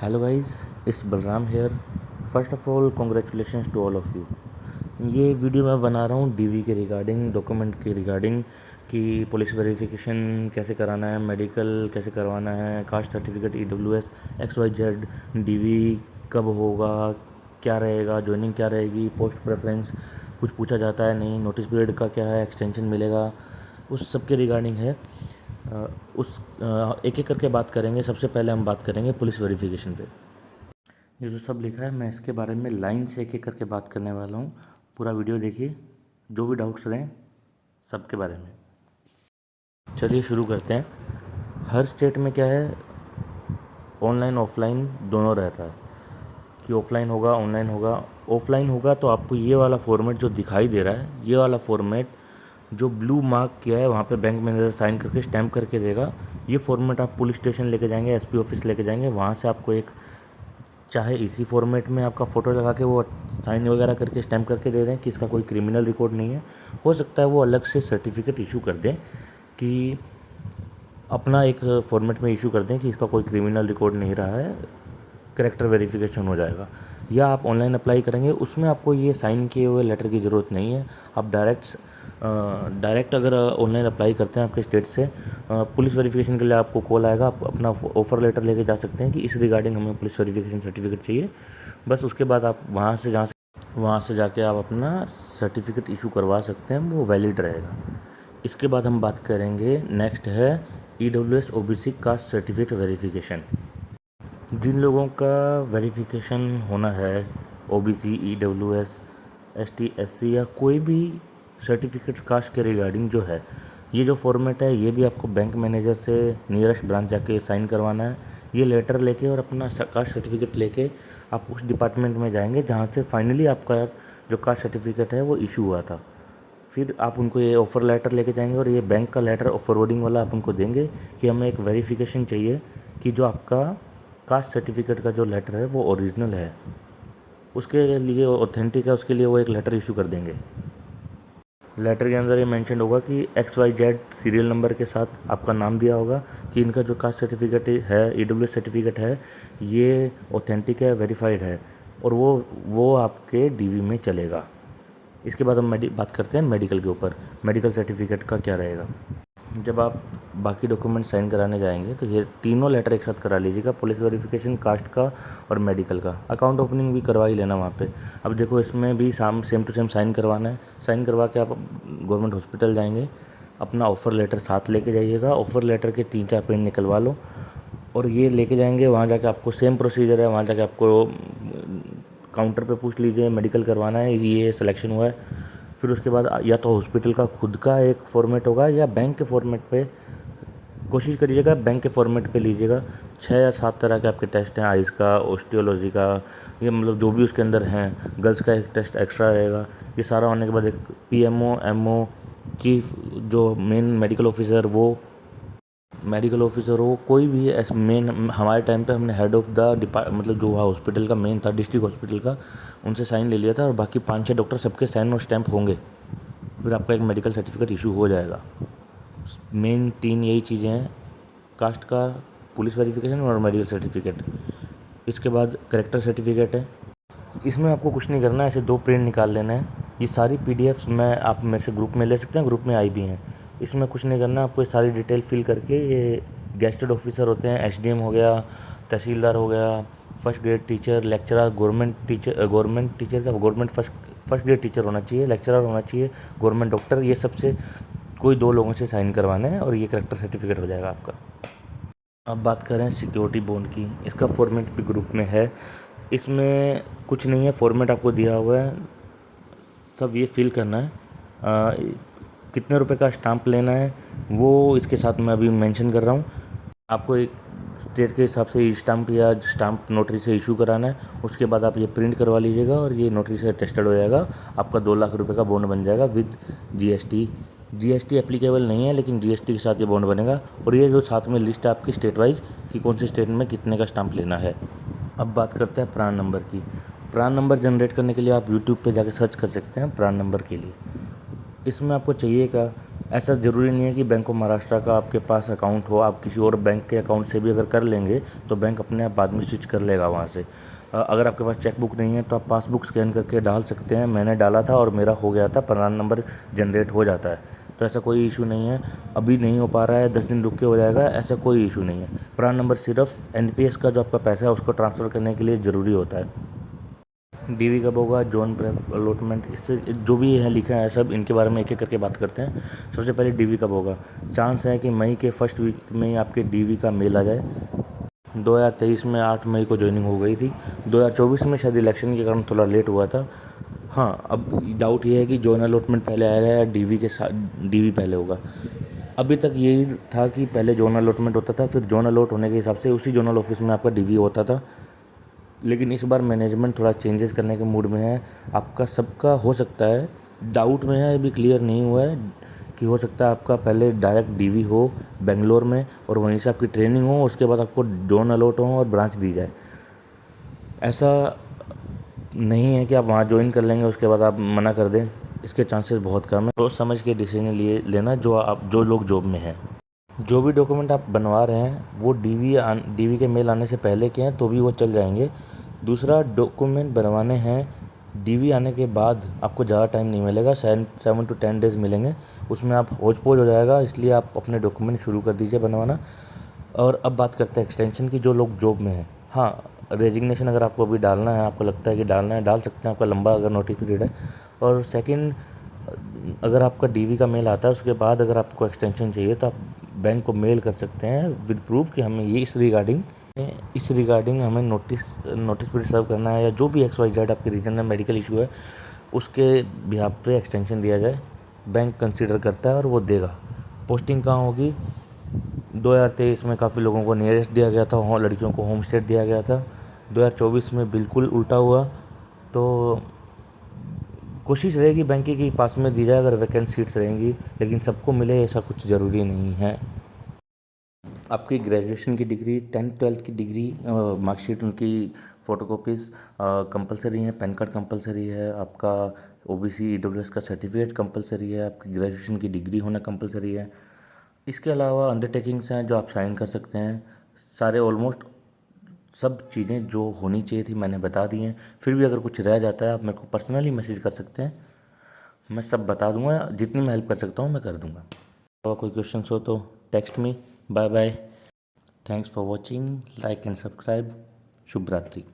Hello guys, it's Balram here. First of all congratulations to all of you. ये video मैं बना रहा हूँ डीवी के रिगार्डिंग, डॉक्यूमेंट के रिगार्डिंग कि पुलिस वेरिफिकेशन कैसे कराना है, मेडिकल कैसे करवाना है, caste certificate, EWS, XYZ, DV कब होगा, क्या रहेगा, ज्वाइनिंग क्या रहेगी, पोस्ट प्रेफरेंस कुछ पूछा जाता है नहीं, नोटिस पीरियड का क्या है, एक्सटेंशन मिलेगा, उस सब के रिगार्डिंग है। एक एक करके बात करेंगे। सबसे पहले हम बात करेंगे पुलिस वेरिफिकेशन पे। ये जो सब लिखा है मैं इसके बारे में लाइन से एक एक करके बात करने वाला हूँ। पूरा वीडियो देखिए, जो भी डाउट्स रहें सबके बारे में। चलिए शुरू करते हैं। हर स्टेट में क्या है, ऑनलाइन ऑफलाइन दोनों रहता है कि ऑफलाइन होगा ऑनलाइन होगा। ऑफलाइन होगा तो आपको ये वाला फॉर्मेट जो दिखाई दे रहा है, ये वाला फॉर्मेट जो ब्लू मार्क किया है वहाँ पे बैंक मैनेजर साइन करके स्टैम्प करके देगा। ये फॉर्मेट आप पुलिस स्टेशन लेके जाएंगे, एसपी ऑफिस लेके जाएंगे, वहाँ से आपको एक, चाहे इसी फॉर्मेट में आपका फ़ोटो लगा के वो साइन वगैरह करके स्टैम्प करके दे दें कि इसका कोई क्रिमिनल रिकॉर्ड नहीं है। हो सकता है वो अलग से सर्टिफिकेट इशू कर दें कि अपना एक फॉर्मेट में इशू कर दें कि इसका कोई क्रिमिनल रिकॉर्ड नहीं रहा है, करेक्टर वेरिफिकेशन हो जाएगा। या आप ऑनलाइन अप्लाई करेंगे, उसमें आपको ये साइन किए हुए लेटर की ज़रूरत नहीं है। आप डायरेक्ट अगर ऑनलाइन अप्लाई करते हैं आपके स्टेट से, पुलिस वेरिफिकेशन के लिए आपको कॉल आएगा, आप अपना ऑफ़र लेटर लेके जा सकते हैं कि इस रिगार्डिंग हमें पुलिस वेरिफिकेशन सर्टिफिकेट चाहिए। बस उसके बाद आप वहाँ से जाके आप अपना सर्टिफिकेट इशू करवा सकते हैं, वो वैलिड रहेगा। इसके बाद हम बात करेंगे, नेक्स्ट है EWS OBC caste certificate verification. जिन लोगों का वेरिफिकेशन होना है, OBC, EWS, ST, SC या कोई भी सर्टिफिकेट कास्ट के रिगार्डिंग जो है, ये जो फॉर्मेट है ये भी आपको बैंक मैनेजर से नियरेस्ट ब्रांच जाके साइन करवाना है। ये लेटर लेके और अपना कास्ट सर्टिफिकेट लेके आप उस डिपार्टमेंट में जाएंगे जहाँ से फाइनली आपका जो कास्ट सर्टिफिकेट है वो इशू हुआ था। फिर आप उनको ये ऑफ़र लेटर लेके जाएंगे और ये बैंक का लेटर फॉरवर्डिंग वाला आप उनको देंगे कि हमें एक वेरिफिकेशन चाहिए कि जो आपका कास्ट सर्टिफिकेट का जो लेटर है वो ओरिजिनल है, उसके लिए ऑथेंटिक है, उसके लिए वो एक लेटर इशू कर देंगे। लेटर के अंदर ये मेंशन होगा कि XYZ सीरियल नंबर के साथ आपका नाम दिया होगा कि इनका जो कास्ट सर्टिफिकेट है, EWS सर्टिफिकेट है, ये ऑथेंटिक है, वेरीफाइड है, और वो आपके डीवी में चलेगा। इसके बाद हम बात करते हैं मेडिकल के ऊपर। मेडिकल सर्टिफिकेट का क्या रहेगा। जब आप बाकी डॉक्यूमेंट साइन कराने जाएंगे तो ये तीनों लेटर एक साथ करा लीजिएगा, पुलिस वेरिफिकेशन, कास्ट का और मेडिकल का। अकाउंट ओपनिंग भी करवा ही लेना वहाँ पे। अब देखो, इसमें भी सेम टू सेम साइन करवाना है। साइन करवा के आप गवर्नमेंट हॉस्पिटल जाएंगे, अपना ऑफ़र लेटर साथ लेके जाइएगा। ऑफ़र लेटर के 3-4 प्रिंट निकलवा लो और ये लेके जाएंगे। वहाँ जाके आपको सेम प्रोसीजर है, वहाँ जाके आपको काउंटर पे पूछ लीजिए मेडिकल करवाना है, ये सिलेक्शन हुआ है। फिर उसके बाद या तो हॉस्पिटल का खुद का एक फॉर्मेट होगा या बैंक के फॉर्मेट पे कोशिश करिएगा, बैंक के फॉर्मेट पे लीजिएगा। 6 या 7 तरह के आपके टेस्ट हैं, आइज़ का, ऑस्टियोलॉजी का, ये मतलब जो भी उसके अंदर हैं। गर्ल्स का एक टेस्ट एक्स्ट्रा रहेगा। ये सारा होने के बाद एक PMO, MO, चीफ जो मेन मेडिकल ऑफिसर हो, कोई भी ऐसा मेन, हमारे टाइम पे हमने हेड ऑफ़ द मतलब जो हॉस्पिटल का मेन था, डिस्ट्रिक्ट हॉस्पिटल का, उनसे साइन ले लिया था और बाकी 5-6 डॉक्टर सबके साइन और स्टैंप होंगे। फिर आपका एक मेडिकल सर्टिफिकेट इशू हो जाएगा। मेन 3 यही चीज़ें हैं, कास्ट का, पुलिस वेरिफिकेशन और मेडिकल सर्टिफिकेट। इसके बाद करेक्टर सर्टिफिकेट है। इसमें आपको कुछ नहीं करना है, ऐसे 2 प्रिंट निकाल लेना है। ये सारी PDFs मैं आप मेरे से ग्रुप में ले सकते हैं, ग्रुप में आई भी हैं। इसमें कुछ नहीं करना, आपको ये सारी डिटेल फिल करके, ये गेस्टेड ऑफिसर होते हैं, SDM हो गया, तहसीलदार हो गया, first grade teacher, lecturer, government teacher का गवर्नमेंट फर्स्ट ग्रेड टीचर होना चाहिए, लेक्चरर होना चाहिए, गवर्नमेंट डॉक्टर, ये सबसे कोई 2 लोगों से साइन करवाना है और ये करेक्टर सर्टिफिकेट हो जाएगा आपका। अब बात करें सिक्योरिटी बॉन्ड की। इसका फॉर्मेट भी ग्रुप में है। इसमें कुछ नहीं है, फॉर्मेट आपको दिया हुआ है, सब ये फिल करना है। कितने रुपए का स्टाम्प लेना है वो इसके साथ मैं अभी मेंशन कर रहा हूँ। आपको एक स्टेट के हिसाब से स्टाम्प या स्टाम्प नोटरी से इशू कराना है। उसके बाद आप ये प्रिंट करवा लीजिएगा और ये नोटरी से अटेस्टेड हो जाएगा। आपका 2 लाख रुपए का बॉन्ड बन जाएगा विद GST एप्लीकेबल नहीं है, लेकिन GST के साथ ये बॉन्ड बनेगा। और ये जो साथ में लिस्ट है आपकी स्टेट वाइज कि कौन से स्टेट में कितने का स्टाम्प लेना है। अब बात करते हैं प्रान नंबर की। प्रान नंबर जनरेट करने के लिए आप यूट्यूब पे जाके सर्च कर सकते हैं प्रान नंबर के लिए। इसमें आपको चाहिएगा ऐसा ज़रूरी नहीं है कि बैंक ऑफ महाराष्ट्र का आपके पास अकाउंट हो, आप किसी और बैंक के अकाउंट से भी अगर कर लेंगे तो बैंक अपने आप बाद में स्विच कर लेगा वहाँ से। अगर आपके पास चेकबुक नहीं है तो आप पासबुक स्कैन करके डाल सकते हैं। मैंने डाला था और मेरा हो गया था, प्रान नंबर जनरेट हो जाता है, तो ऐसा कोई इशू नहीं है। अभी नहीं हो पा रहा है, 10 दिन रुक के हो जाएगा, ऐसा कोई इशू नहीं है। प्रान नंबर सिर्फ एनपीएस का जो आपका पैसा है उसको ट्रांसफ़र करने के लिए ज़रूरी होता है। डीवी कब होगा, जोन ब्रेफ अलॉटमेंट, इससे जो भी है लिखा है सब, इनके बारे में एक एक करके बात करते हैं। सबसे पहले डीवी कब होगा। चांस है कि मई के फर्स्ट वीक में ही आपके डीवी का मेल आ जाए। 2023 में 8 मई को ज्वाइनिंग हो गई थी। 2024 में शायद इलेक्शन के कारण थोड़ा लेट हुआ था। हाँ, अब डाउट ये है कि जोन अलॉटमेंट पहले आएगा या डीवी के साथ डीवी पहले होगा। अभी तक यही था कि पहले जोन अलॉटमेंट होता था, फिर जोन अलॉट होने के हिसाब से उसी जोनल ऑफिस में आपका डीवी होता था। लेकिन इस बार मैनेजमेंट थोड़ा चेंजेस करने के मूड में है। आपका सबका हो सकता है, डाउट में है, अभी क्लियर नहीं हुआ है कि हो सकता है आपका पहले डायरेक्ट डीवी हो बेंगलोर में और वहीं से आपकी ट्रेनिंग हो, उसके बाद आपको जोन अलॉट हो और ब्रांच दी जाए। ऐसा नहीं है कि आप वहाँ ज्वाइन कर लेंगे उसके बाद आप मना कर दें, इसके चांसेस बहुत कम है। सोच समझ के डिसीजन लिए लेना जो लोग जॉब में हैं। जो भी डॉक्यूमेंट आप बनवा रहे हैं वो डीवी के मेल आने से पहले के हैं तो भी वो चल जाएंगे। दूसरा, डॉक्यूमेंट बनवाने हैं डीवी आने के बाद आपको ज़्यादा टाइम नहीं मिलेगा, 7 to 10 डेज़ मिलेंगे। उसमें आप होच पोच हो जाएगा, इसलिए आप अपने डॉक्यूमेंट शुरू कर दीजिए बनवाना। और अब बात करते हैं एक्सटेंशन की, जो लोग जॉब में हैं। हाँ, रेजिग्नेशन अगर आपको अभी डालना है, आपको लगता है कि डालना है, डाल सकते हैं, आपका लंबा अगर नोटिस पीरियड है। और सेकंड, अगर आपका डीवी का मेल आता है उसके बाद अगर आपको एक्सटेंशन चाहिए तो आप बैंक को मेल कर सकते हैं विद प्रूफ कि हमें ये इस रिगार्डिंग हमें नोटिस पीरियड सर्व करना है, या जो भी XYZ आपके रीजन में मेडिकल इशू है उसके बिहाफ पे एक्सटेंशन दिया जाए। बैंक कंसीडर करता है और वो देगा। पोस्टिंग कहाँ होगी। 2023 में काफ़ी लोगों को नियरेस्ट दिया गया था, लड़कियों को होम स्टेट दिया गया था। 2024 में बिल्कुल उल्टा हुआ। तो कोशिश रहेगी बैंक की पास में दी जाए अगर वैकेंट सीट्स रहेंगी, लेकिन सबको मिले ऐसा कुछ ज़रूरी नहीं है। आपकी ग्रेजुएशन की डिग्री, 10th-12th की डिग्री, मार्कशीट, उनकी फ़ोटोकॉपीज़ कंपलसरी हैं। पैन कार्ड कंपलसरी है आपका। OBC EWS का सर्टिफिकेट कंपलसरी है। आपकी ग्रेजुएशन की डिग्री होना कंपलसरी है। इसके अलावा अंडरटेकिंग्स हैं जो आप साइन कर सकते हैं। सारे ऑलमोस्ट सब चीज़ें जो होनी चाहिए थी मैंने बता दी हैं। फिर भी अगर कुछ रह जाता है आप मेरे को पर्सनली मैसेज कर सकते हैं, मैं सब बता दूंगा। जितनी मैं हेल्प कर सकता हूँ मैं कर दूंगा। और कोई क्वेश्चंस हो तो text me. Bye bye. Thanks for watching, like and subscribe. शुभ रात्रि।